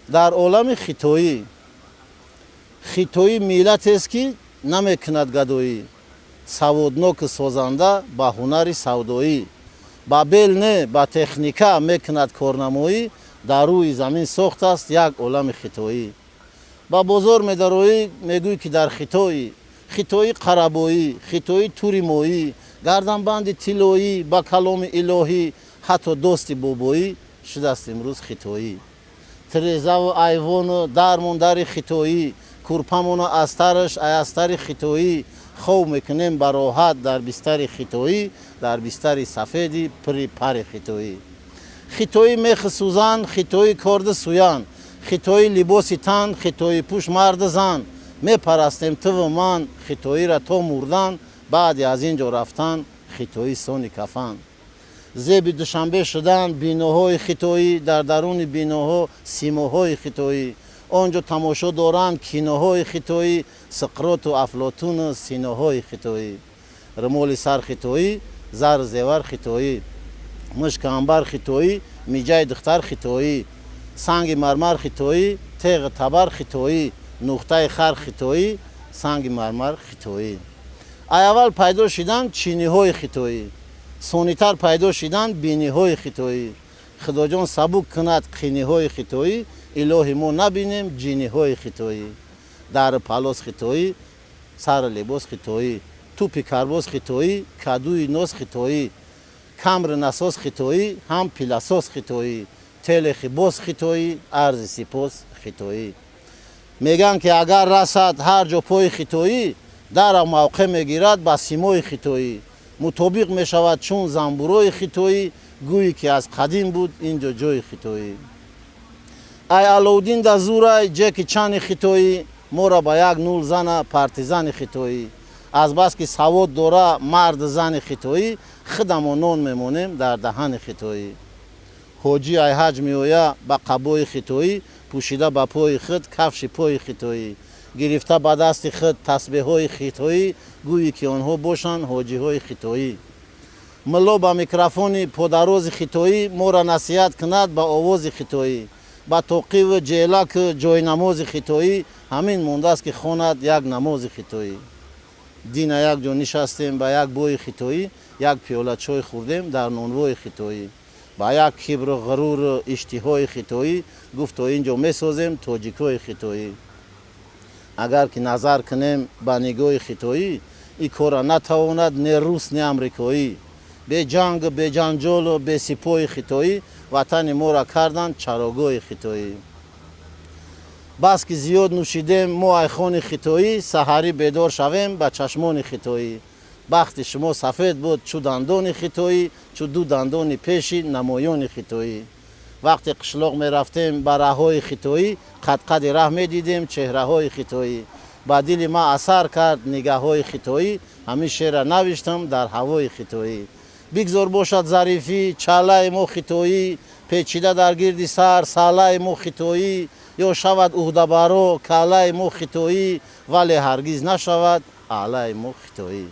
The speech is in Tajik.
дар олами хитоӣ миллатест ки намекунад гадоӣ, саводноки созанда ба ҳунари савдоӣ, ба бел не ба техника мекунад корнамоӣ, дар рӯи замин сохтааст як олами хитоӣ. ба бозор медароӣ мегӯй ки дар хитоӣ қарабоӣ, хитоӣ тури моӣ, гарданбанди тиллоӣ, ба каломи илоҳӣ, ҳатто дости бобоӣ шудааст имрӯз хитоӣ. тирезаву айвону дармондари хитоӣ, курпамону астараш астари хитоӣ, хоб мекунем ба роҳат дар бистари хитоӣ, дар бистари сафеди пури пари хитоӣ. хитоӣ мехи сӯзан, хитоӣ корди суян, хитоӣ либоси тан, хитоӣ пӯш марди зан, мепарастем туву ман, хитоира то мурдан, баъди аз ин ҷо рафтан, хитоӣ сони кафан. зеби душанбе шудан биноҳои хитоӣ, дар даруни биноҳо симоҳои хитоӣ, он ҷо тамошо доранд киноҳои хитоӣ, суқроту афлотуну синоҳои хитоӣ. румоли сар хитоӣ, зару зевар хитоӣ, мушки анбар хитоӣ, миҷаи духтар хитоӣ, санги мармар хитоӣ, теғи табар хитоӣ, нуқтаи хар хитоӣ, санги мармар хитоӣ. айаввал пайдо шиданд чиниҳои хитоӣ, сонитар пайдо шиданд биниҳои хитоӣ. худоҷон сабук кунад қиниҳои хитоӣ, илоҳи мо набинем ҷиниҳои хитоӣ. дару палос хитоӣ, сару либос хитоӣ, тӯпи карбоз хитоӣ, кадуи ноз хитоӣ, камри насос хитоӣ, ҳам пиласос хитоӣ, телехи боз хитоӣ, арзи сипос хитоӣ. мегӯянд ки агар расад ҳар ҷо пои хитоӣ, дара мавқеъ мегирад ба симои хитоӣ, мутобиқ мешавад чун занбурои хитоӣ, гӯӣ ки аз қадим буд ин ҷо ҷои хитоӣ. ай аловдин дазурай ҷеки чани хитоӣ, моро ба як нул зана партизани хитоӣ. аз бас ки савод дора марду зани хитоӣ, худамо нон мемонем дар даҳани хитоӣ. ҳоҷӣ ай ҳаҷ меоя ба қабои хитоӣ, пӯшида ба пои худ кафши пои хитоӣ, гирифта ба дасти худ тасбеҳҳои хитоӣ, гӯӣ ки онҳо бошанд ҳоҷиҳои хитоӣ. мулло ба микрофони подарози хитоӣ моро насиҳат кунад ба овози хитоӣ, ба тоқиву ҷелаку ҷойнамози хитоӣ, ҳамин мондааст ки хонад як намози хитоӣ. дина як ҷо нишастем ба як бои хитоӣ, як пиёла чой хӯрдем дар нонвои хитоӣ. ба як кибру ғуруру иштиҳои хитоӣ гуфт то ин ҷо месозем тоҷикҳои хитоӣ. агар ки назар кунем ба нигоҳи хитоӣ, ин кора натавонад не рус не амрикоӣ. беҷангу беҷанҷолу бесипоҳи хитоӣ, ватани моро карданд чарогоҳи хитоӣ. бас ки зиёд нӯшидем мо айхони хитоӣ, саҳарӣ бедор шавем ба чашмони хитоӣ. бахти шумо сафед буд чӯ дандони хитоӣ, чӯ ду дандони пеши намоёни хитоӣ. вақте қишлоқ мерафтем ба раҳҳои хитоӣ, қад-қади раҳ медидем чеҳраҳои хитоӣ. ба дили ман асар кард нигаҳҳои хитоӣ, ҳамин шеъра навиштам дар ҳавои хитоӣ. бигзор бошад зарифӣ чалаи мо хитоӣ, печида дар гирди сар салаи мо хитоӣ, ё шавад уҳдабаро калаи мо хитоӣ, вале ҳаргиз нашавад аълаи мо хитоӣ.